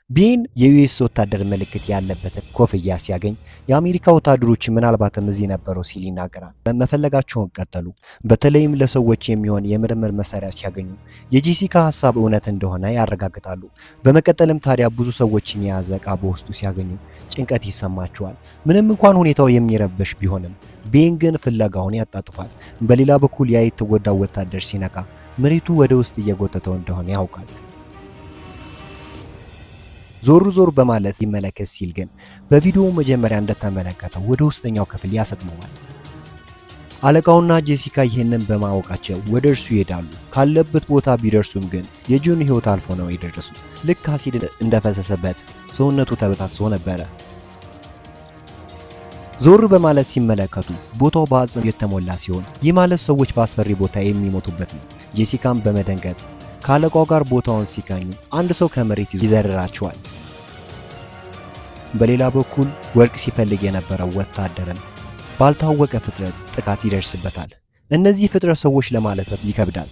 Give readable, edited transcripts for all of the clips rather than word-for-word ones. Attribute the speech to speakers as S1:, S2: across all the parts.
S1: ቤን የዩኤስ ወታደር ምልክት ያለበት ኮፍያ ሲያገኝ የአሜሪካ ወታደሮች ምናልባትም እዚህ ነበሩ ሲል ይናገራል። መፈለጋቸውን ቀጠሉ። በተለይም ለሰዎች የሚሆን የምርምር መሳሪያ ሲያገኙ የጄሲካ ሐሳብ እውነት እንደሆነ ያረጋግጣሉ። በመቀጠልም ታዲያ ብዙ ሰዎችን የያዘ ዕቃ በውስጡ ሲያገኙ ጭንቀት ይሰማቸዋል። ምንም እንኳን ሁኔታው የሚረብሽ ቢሆንም ቤን ግን ፍለጋውን ያጣጥፋል። በሌላ በኩል ያ የተጎዳው ወታደር ሲነቃ መሬቱ ወደ ውስጥ እየጎተተው እንደሆነ ያውቃል። ዞር በማለት ሊመለከት ሲል ግን በቪዲዮው መጀመሪያ እንደተመለከተው ወደ ውስጠኛው ክፍል ያሰጥመዋል። አለቃውና ጄሲካ ይህንን በማወቃቸው ወደ እርሱ ይሄዳሉ። ካለበት ቦታ ቢደርሱም ግን የጆን ሕይወት አልፎ ነው የደረሱት። ልክ አሲድ እንደፈሰሰበት ሰውነቱ ተበታትሶ ነበረ። ዞር በማለት ሲመለከቱ ቦታው በአጽም የተሞላ ሲሆን ይህ ማለት ሰዎች በአስፈሪ ቦታ የሚሞቱበት ነው። ጄሲካም በመደንገጥ ከአለቃው ጋር ቦታውን ሲቃኙ አንድ ሰው ከመሬት ይዘርራቸዋል። በሌላ በኩል ወርቅ ሲፈልግ የነበረው ወታደርም ባልታወቀ ፍጥረት ጥቃት ይደርስበታል። እነዚህ ፍጥረት ሰዎች ለማለት ይከብዳል።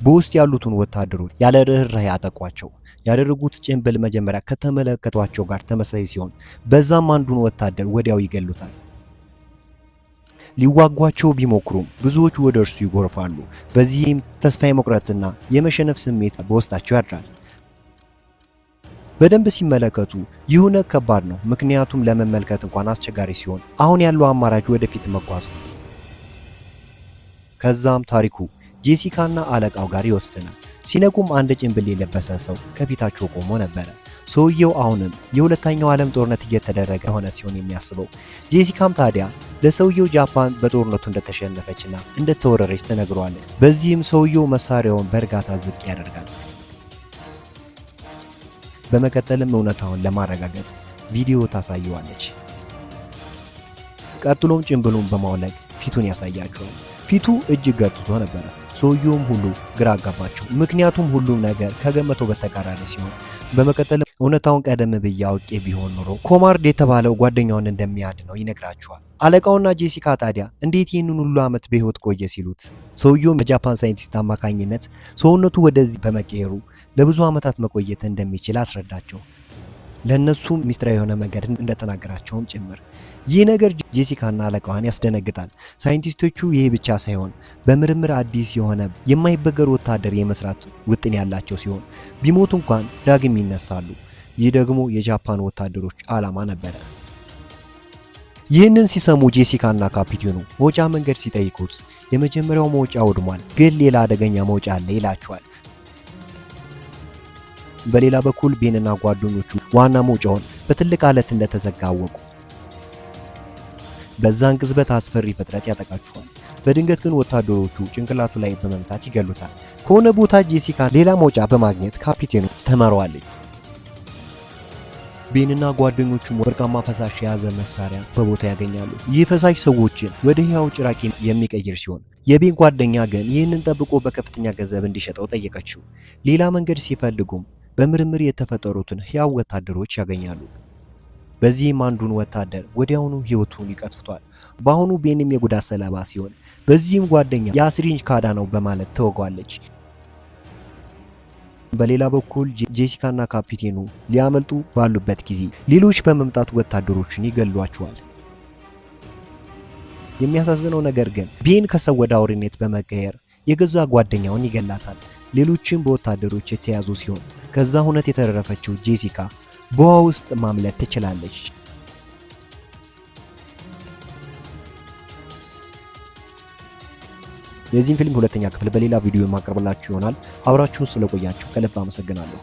S1: በውስጥ ያሉትን ወታደሮች ያለ ርህራሄ ያጠቋቸው። ያደረጉት ጭንብል መጀመሪያ ከተመለከቷቸው ጋር ተመሳሳይ ሲሆን በዛም አንዱን ወታደር ወዲያው ይገሉታል። ሊዋጓቸው ቢሞክሩም ብዙዎች ወደ እርሱ ይጎርፋሉ። በዚህም ተስፋ የመቁረጥና የመሸነፍ ስሜት በውስጣቸው ያድራል። በደንብ ሲመለከቱ ይሁን ከባድ ነው፣ ምክንያቱም ለመመልከት እንኳን አስቸጋሪ ሲሆን አሁን ያለው አማራጭ ወደፊት መጓዝ ነው። ከዛም ታሪኩ ጄሲካና አለቃው ጋር ይወስደናል። ሲነቁም አንድ ጭንብል የለበሰ ሰው ከፊታቸው ቆሞ ነበረ። ሰውየው አሁንም የሁለተኛው ዓለም ጦርነት እየተደረገ ሆነ ሲሆን የሚያስበው ጄሲካም ታዲያ ለሰውየው ጃፓን በጦርነቱ እንደተሸነፈችና እንደተወረረች ተነግሯለች። በዚህም ሰውየው መሳሪያውን በእርጋታ ዝቅ ያደርጋል። በመቀጠልም እውነታውን ለማረጋገጥ ቪዲዮ ታሳየዋለች። ቀጥሎም ጭንብሉን በማውለቅ ፊቱን ያሳያቸዋል። ፊቱ እጅግ ገርጥቶ ነበረ። ሰውየውም ሁሉ ግራ አጋባቸው፣ ምክንያቱም ሁሉም ነገር ከገመተው በተቃራኒ ሲሆን በመቀጠልም እውነታውን ቀደም ብዬ አውቄ ቢሆን ኖሮ ኮማርድ የተባለው ጓደኛውን እንደሚያድነው ይነግራቸዋል። አለቃውና ጄሲካ ታዲያ እንዴት ይህንን ሁሉ ዓመት በሕይወት ቆየ ሲሉት ሰውየው በጃፓን ሳይንቲስት አማካኝነት ሰውነቱ ወደዚህ በመቀየሩ ለብዙ ዓመታት መቆየት እንደሚችል አስረዳቸው። ለእነሱም ሚስጥራዊ የሆነ መንገድ እንደተናገራቸውም ጭምር። ይህ ነገር ጄሲካና አለቃዋን ያስደነግጣል። ሳይንቲስቶቹ ይህ ብቻ ሳይሆን በምርምር አዲስ የሆነ የማይበገር ወታደር የመስራት ውጥን ያላቸው ሲሆን ቢሞቱ እንኳን ዳግም ይነሳሉ። ይህ ደግሞ የጃፓን ወታደሮች ዓላማ ነበረ። ይህንን ሲሰሙ ጄሲካና ካፒቴኑ መውጫ መንገድ ሲጠይቁት የመጀመሪያው መውጫ ወድሟል፣ ግን ሌላ አደገኛ መውጫ አለ ይላቸዋል። በሌላ በኩል ቤንና ጓደኞቹ ዋና መውጫውን በትልቅ አለት እንደተዘጋ አወቁ። በዛን ቅጽበት አስፈሪ ፍጥረት ያጠቃቸዋል። በድንገት ግን ወታደሮቹ ጭንቅላቱ ላይ በመምታት ይገሉታል። ከሆነ ቦታ ጄሲካ ሌላ መውጫ በማግኘት ካፒቴኑ ተመረዋለች። ቤንና ጓደኞቹም ወርቃማ ፈሳሽ የያዘ መሳሪያ በቦታ ያገኛሉ። ይህ ፈሳሽ ሰዎችን ወደ ሕያው ጭራቂ የሚቀይር ሲሆን የቤን ጓደኛ ግን ይህንን ጠብቆ በከፍተኛ ገንዘብ እንዲሸጠው ጠየቀችው። ሌላ መንገድ ሲፈልጉም በምርምር የተፈጠሩትን ሕያው ወታደሮች ያገኛሉ። በዚህም አንዱን ወታደር ወዲያውኑ ሕይወቱን ይቀጥፍቷል። በአሁኑ ቤንም የጉዳት ሰለባ ሲሆን በዚህም ጓደኛ የአስሪንጅ ካዳ ነው በማለት ተወጓለች። በሌላ በኩል ጄሲካና ካፒቴኑ ሊያመልጡ ባሉበት ጊዜ ሌሎች በመምጣት ወታደሮችን ይገሏቸዋል። የሚያሳዝነው ነገር ግን ቤን ከሰው ወደ አውሬነት በመቀየር የገዛ ጓደኛውን ይገላታል። ሌሎችም በወታደሮች የተያዙ ሲሆን ከዛ ሁነት የተረፈችው ጄሲካ በውሃ ውስጥ ማምለጥ ትችላለች። የዚህን ፊልም ሁለተኛ ክፍል በሌላ ቪዲዮ የማቀርብላችሁ ይሆናል። አብራችሁን ስለቆያችሁ ከልብ አመሰግናለሁ።